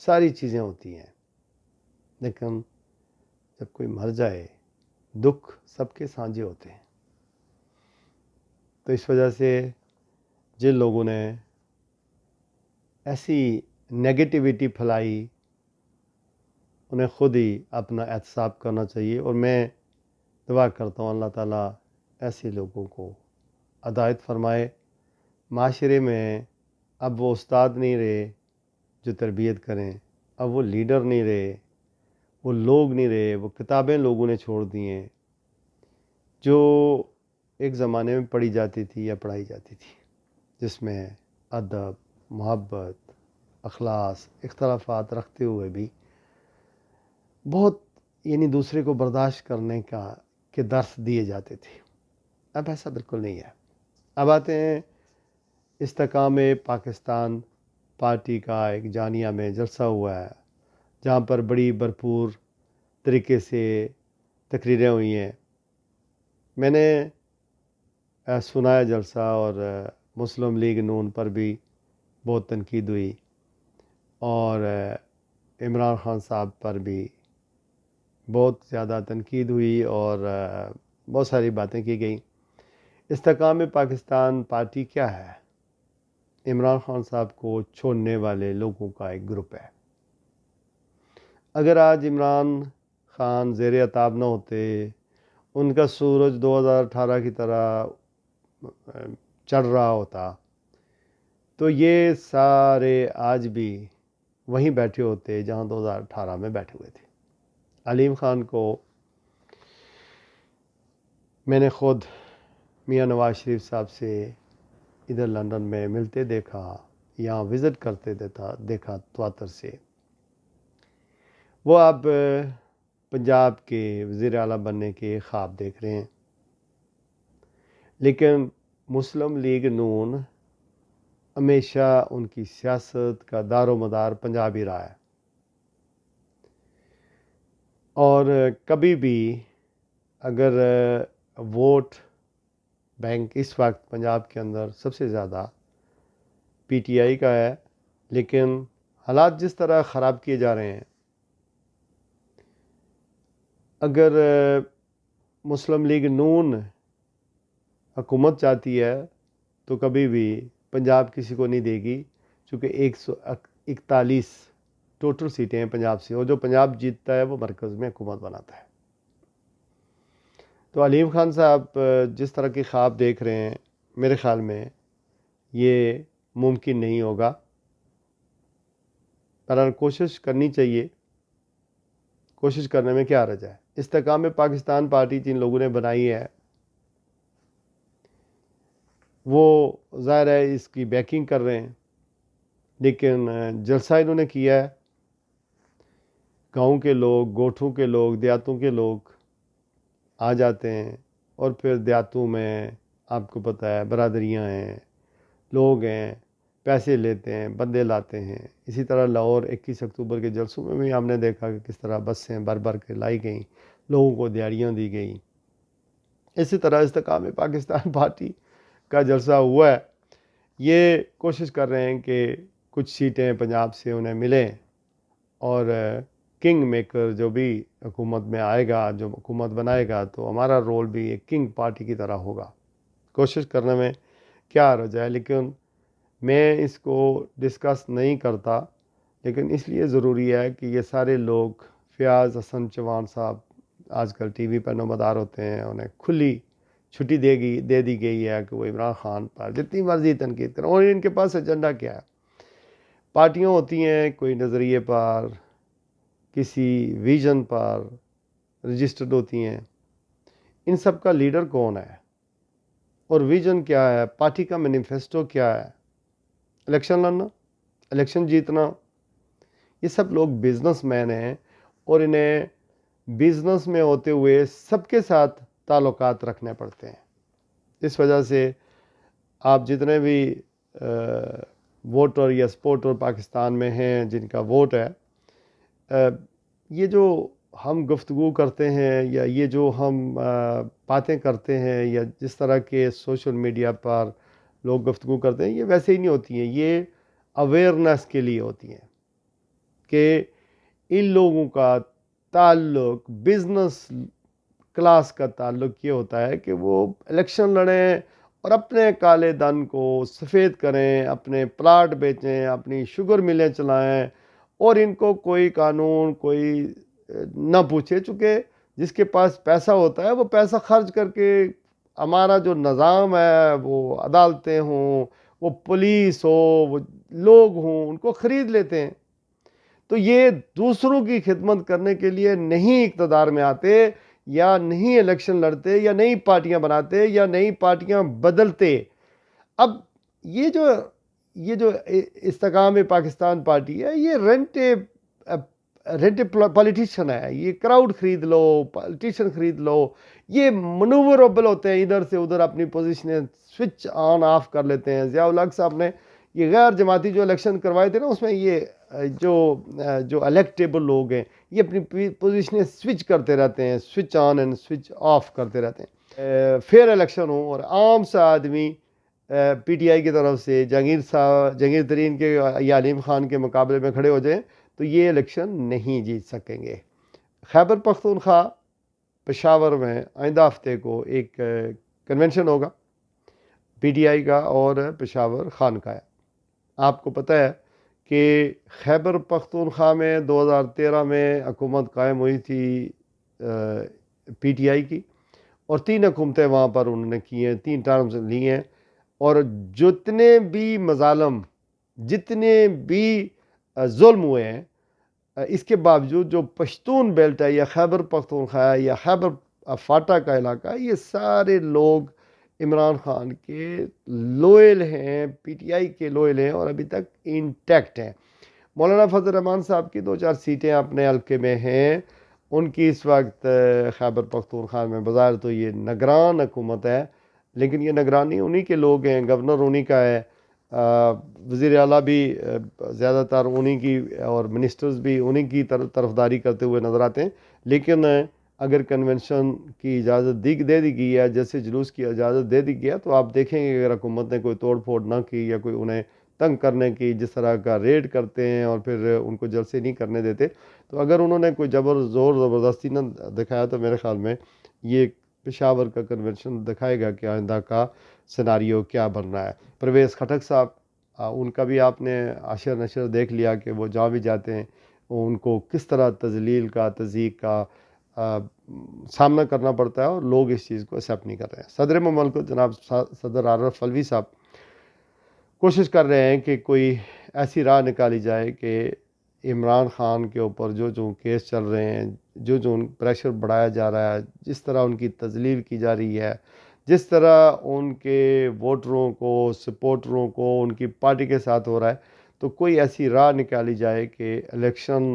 ساری چیزیں ہوتی ہیں، لیکن جب کوئی مر جائے دکھ سب کے سانجے ہوتے ہیں۔ تو اس وجہ سے جن لوگوں نے ایسی نیگیٹیوٹی پھیلائی انہیں خود ہی اپنا احتساب کرنا چاہیے، اور میں دعا کرتا ہوں اللہ تعالیٰ ایسے لوگوں کو ہدایت فرمائے۔ معاشرے میں اب وہ استاد نہیں رہے جو تربیت کریں، اب وہ لیڈر نہیں رہے، وہ لوگ نہیں رہے، وہ کتابیں لوگوں نے چھوڑ دی ہیں جو ایک زمانے میں پڑھی جاتی تھی یا پڑھائی جاتی تھی، جس میں ادب، محبت، اخلاص، اختلافات رکھتے ہوئے بھی بہت دوسرے کو برداشت کرنے کے درس دیے جاتے تھے۔ اب ایسا بالکل نہیں ہے۔ اب آتے ہیں استحکام پاکستان پارٹی کا ایک جانیہ میں جلسہ ہوا ہے، جہاں پر بڑی بھرپور طریقے سے تقریریں ہوئی ہیں۔ میں نے سنا ہے جلسہ، اور مسلم لیگ نون پر بھی بہت تنقید ہوئی، اور عمران خان صاحب پر بھی بہت زیادہ تنقید ہوئی، اور بہت ساری باتیں کی گئیں۔ استحکام پاکستان پارٹی کیا ہے؟ عمران خان صاحب کو چھوڑنے والے لوگوں کا ایک گروپ ہے۔ اگر آج عمران خان زیر عتاب نہ ہوتے، ان کا سورج 2018 کی طرح چڑھ رہا ہوتا، تو یہ سارے آج بھی وہیں بیٹھے ہوتے جہاں 2018 میں بیٹھے ہوئے تھے۔ علیم خان کو میں نے خود میاں نواز شریف صاحب سے ادھر لندن میں ملتے دیکھا، یہاں وزٹ کرتے دیکھا تواتر سے۔ وہ اب پنجاب کے وزیر اعلیٰ بننے کے خواب دیکھ رہے ہیں، لیکن مسلم لیگ نون ہمیشہ ان کی سیاست کا دار و مدار پنجاب ہی رہا ہے، اور کبھی بھی اگر ووٹ بینک اس وقت پنجاب کے اندر سب سے زیادہ پی ٹی آئی کا ہے، لیکن حالات جس طرح خراب کیے جا رہے ہیں، اگر مسلم لیگ نون حکومت چاہتی ہے تو کبھی بھی پنجاب کسی کو نہیں دے گی، چونکہ 141 ٹوٹل سیٹیں ہیں پنجاب سے، اور جو پنجاب جیتتا ہے وہ مرکز میں حکومت بناتا ہے۔ تو علیم خان صاحب جس طرح کے خواب دیکھ رہے ہیں، میرے خیال میں یہ ممکن نہیں ہوگا، پر کوشش کرنی چاہیے۔ کوشش کرنے میں کیا حرج ہے؟ استحکام پاکستان پارٹی جن لوگوں نے بنائی ہے وہ ظاہر ہے اس کی بیکنگ کر رہے ہیں، لیکن جلسہ انہوں نے کیا ہے، گاؤں کے لوگ، گوٹھوں کے لوگ، دیہاتوں کے لوگ آ جاتے ہیں، اور پھر دیہاتوں میں آپ کو پتہ ہے برادریاں ہیں، لوگ ہیں، پیسے لیتے ہیں، بندے لاتے ہیں۔ اسی طرح لاہور 21 اکتوبر کے جلسوں میں بھی ہم نے دیکھا کہ کس طرح بسیں بھر بھر کے لائی گئیں، لوگوں کو دیہڑیاں دی گئیں۔ اسی طرح استحکام پاکستان پارٹی کا جلسہ ہوا ہے، یہ کوشش کر رہے ہیں کہ کچھ سیٹیں پنجاب سے انہیں ملیں، اور کنگ میکر جو بھی حکومت میں آئے گا، جو حکومت بنائے گا، تو ہمارا رول بھی ایک کنگ پارٹی کی طرح ہوگا۔ کوشش کرنے میں کیا حرج ہے، لیکن میں اس کو ڈسکس نہیں کرتا، لیکن اس لیے ضروری ہے کہ یہ سارے لوگ، فیاض حسن چوہان صاحب آج کل ٹی وی پر نمودار ہوتے ہیں، انہیں کھلی چھٹی دے دی گئی ہے کہ وہ عمران خان پر جتنی مرضی تنقید کریں، اور ان کے پاس ایجنڈا کیا ہے؟ پارٹیاں ہوتی ہیں کوئی نظریے پر، کسی ویژن پر رجسٹرڈ ہوتی ہیں، ان سب کا لیڈر کون ہے، اور ویژن کیا ہے، پارٹی کا مینیفیسٹو کیا ہے؟ الیکشن لڑنا، الیکشن جیتنا۔ یہ سب لوگ بزنس مین ہیں، اور انہیں بزنس میں ہوتے ہوئے سب کے ساتھ تعلقات رکھنے پڑتے ہیں۔ اس وجہ سے آپ جتنے بھی ووٹر یا سپورٹر پاکستان میں ہیں جن کا ووٹ ہے، یہ جو ہم گفتگو کرتے ہیں، یا یہ جو ہم باتیں کرتے ہیں، یا جس طرح کے سوشل میڈیا پر لوگ گفتگو کرتے ہیں، یہ ویسے ہی نہیں ہوتی ہیں، یہ اویئرنیس کے لیے ہوتی ہیں کہ ان لوگوں کا تعلق بزنس کلاس کا تعلق یہ ہوتا ہے کہ وہ الیکشن لڑیں اور اپنے کالے دن کو سفید کریں، اپنے پلاٹ بیچیں، اپنی شوگر ملیں چلائیں، اور ان کو کوئی قانون کوئی نہ پوچھے، چونکہ جس کے پاس پیسہ ہوتا ہے وہ پیسہ خرچ کر کے ہمارا جو نظام ہے، وہ عدالتیں ہوں، وہ پولیس ہو، وہ لوگ ہوں، ان کو خرید لیتے ہیں۔ تو یہ دوسروں کی خدمت کرنے کے لیے نہیں اقتدار میں آتے، یا نہیں الیکشن لڑتے، یا نئی پارٹیاں بناتے، یا نئی پارٹیاں بدلتے۔ اب یہ جو استحکام پاکستان پارٹی ہے، یہ رینٹ پالیٹیشین ہے، یہ کراؤڈ خرید لو، پالیٹیشین خرید لو، یہ منوربل ہوتے ہیں، ادھر سے ادھر اپنی پوزیشنیں سوئچ آن آف کر لیتے ہیں۔ ضیاء الحق صاحب نے یہ غیر جماعتی جو الیکشن کروائے تھے نا، اس میں یہ جو الیکٹیبل لوگ ہیں، یہ اپنی پوزیشنیں سوئچ کرتے رہتے ہیں، switch on and switch off کرتے رہتے ہیں۔ فیئر الیکشن ہو اور عام سا آدمی پی ٹی آئی کی طرف سے جہانگیر ترین کے یا علیم خان کے مقابلے میں کھڑے ہو جائیں تو یہ الیکشن نہیں جیت سکیں گے۔ خیبر پختونخوا پشاور میں آئندہ ہفتے کو ایک کنونشن ہوگا پی ٹی آئی کا اور پشاور خان کا ہے۔ آپ کو پتہ ہے کہ خیبر پختونخوا میں 2013 میں حکومت قائم ہوئی تھی پی ٹی آئی کی، اور 3 حکومتیں وہاں پر انہوں نے کی ہیں، 3 ٹرمز لی ہیں، اور جتنے بھی مظالم، جتنے بھی ظلم ہوئے ہیں، اس کے باوجود جو پشتون بیلٹ ہے یا خیبر پختونخوا ہے یا خیبر فاٹا کا علاقہ، یہ سارے لوگ عمران خان کے لوئل ہیں، پی ٹی آئی کے لوئل ہیں، اور ابھی تک انٹیکٹ ہیں۔ مولانا فضل الرحمان صاحب کی 2-4 سیٹیں اپنے حلقے میں ہیں، ان کی اس وقت خیبر پختونخوا میں بظاہر تو یہ نگران حکومت ہے، لیکن یہ نگرانی انہی کے لوگ ہیں، گورنر انہی کا ہے، وزیر اعلیٰ بھی زیادہ تر انہی کی، اور منسٹرز بھی انہی کی طرفداری کرتے ہوئے نظر آتے ہیں۔ لیکن اگر کنونشن کی اجازت دے دی گئی ہے، جیسے جلوس کی اجازت دے دی گئی ہے، تو آپ دیکھیں گے اگر حکومت نے کوئی توڑ پھوڑ نہ کی یا کوئی انہیں تنگ کرنے کی جس طرح کا ریڈ کرتے ہیں اور پھر ان کو جلسے نہیں کرنے دیتے، تو اگر انہوں نے کوئی زبردستی نہ دکھایا تو میرے خیال میں یہ پشاور کا کنونشن دکھائے گا کہ آئندہ کا سیناریو کیا بننا ہے۔ پرویز خٹک صاحب، ان کا بھی آپ نے عشر نشر دیکھ لیا کہ وہ جہاں بھی جاتے ہیں ان کو کس طرح تذلیل کا، تضییق کا سامنا کرنا پڑتا ہے، اور لوگ اس چیز کو ایکسیپٹ نہیں کر رہے ہیں۔ صدر مملکت جناب صدر عارف علوی صاحب کوشش کر رہے ہیں کہ کوئی ایسی راہ نکالی جائے کہ عمران خان کے اوپر جو کیس چل رہے ہیں، جو پریشر بڑھایا جا رہا ہے، جس طرح ان کی تذلیل کی جا رہی ہے، جس طرح ان کے ووٹروں کو، سپورٹروں کو ان کی پارٹی کے ساتھ ہو رہا ہے، تو کوئی ایسی راہ نکالی جائے کہ الیکشن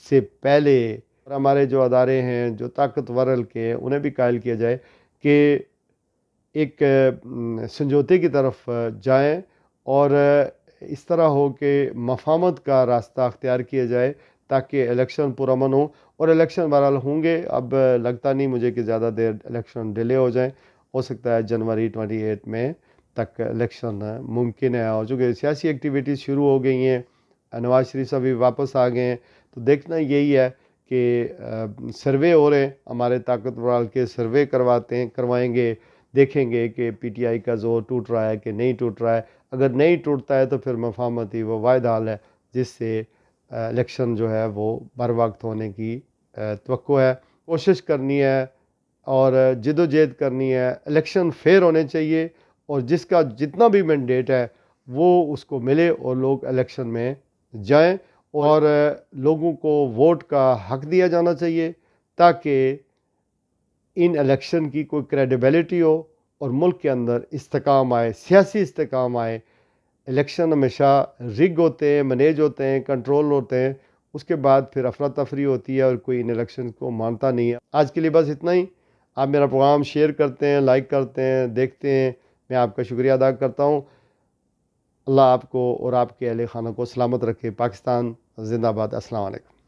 سے پہلے ہمارے جو ادارے ہیں، جو طاقتور حلقے، انہیں بھی قائل کیا جائے کہ ایک سمجھوتے کی طرف جائیں، اور اس طرح ہو کہ مفاہمت کا راستہ اختیار کیا جائے تاکہ الیکشن پرامن ہو، اور الیکشن بہرحال ہوں گے۔ اب لگتا نہیں مجھے کہ زیادہ دیر الیکشن ڈیلے ہو جائیں، ہو سکتا ہے جنوری 28 میں تک الیکشن ممکن ہے، اور چونکہ سیاسی ایکٹیویٹیز شروع ہو گئی ہیں، نواز شریف صاحب بھی واپس آ گئے ہیں، تو دیکھنا یہی ہے کہ سروے ہو رہے ہیں، ہمارے طاقتور حلقے سروے کروائیں گے، دیکھیں گے کہ پی ٹی آئی کا زور ٹوٹ رہا ہے کہ نہیں ٹوٹ رہا ہے۔ اگر نہیں ٹوٹتا ہے تو پھر مفاہمتی وہ واحد حل ہے جس سے الیکشن جو ہے وہ بر وقت ہونے کی توقع ہے۔ کوشش کرنی ہے اور جد و جہد کرنی ہے، الیکشن فیئر ہونے چاہیے، اور جس کا جتنا بھی مینڈیٹ ہے وہ اس کو ملے، اور لوگ الیکشن میں جائیں، اور لوگوں کو ووٹ کا حق دیا جانا چاہیے تاکہ ان الیکشن کی کوئی کریڈیبلٹی ہو اور ملک کے اندر استحکام آئے، سیاسی استحکام آئے۔ الیکشن ہمیشہ رگ ہوتے ہیں، مینیج ہوتے ہیں، کنٹرول ہوتے ہیں، اس کے بعد پھر افراتفری ہوتی ہے اور کوئی ان الیکشن کو مانتا نہیں ہے۔ آج کے لیے بس اتنا ہی۔ آپ میرا پروگرام شیئر کرتے ہیں، لائک کرتے ہیں، دیکھتے ہیں، میں آپ کا شکریہ ادا کرتا ہوں۔ اللہ آپ کو اور آپ کے اہل خانہ کو سلامت رکھے۔ پاکستان زندہ باد۔ السلام علیکم۔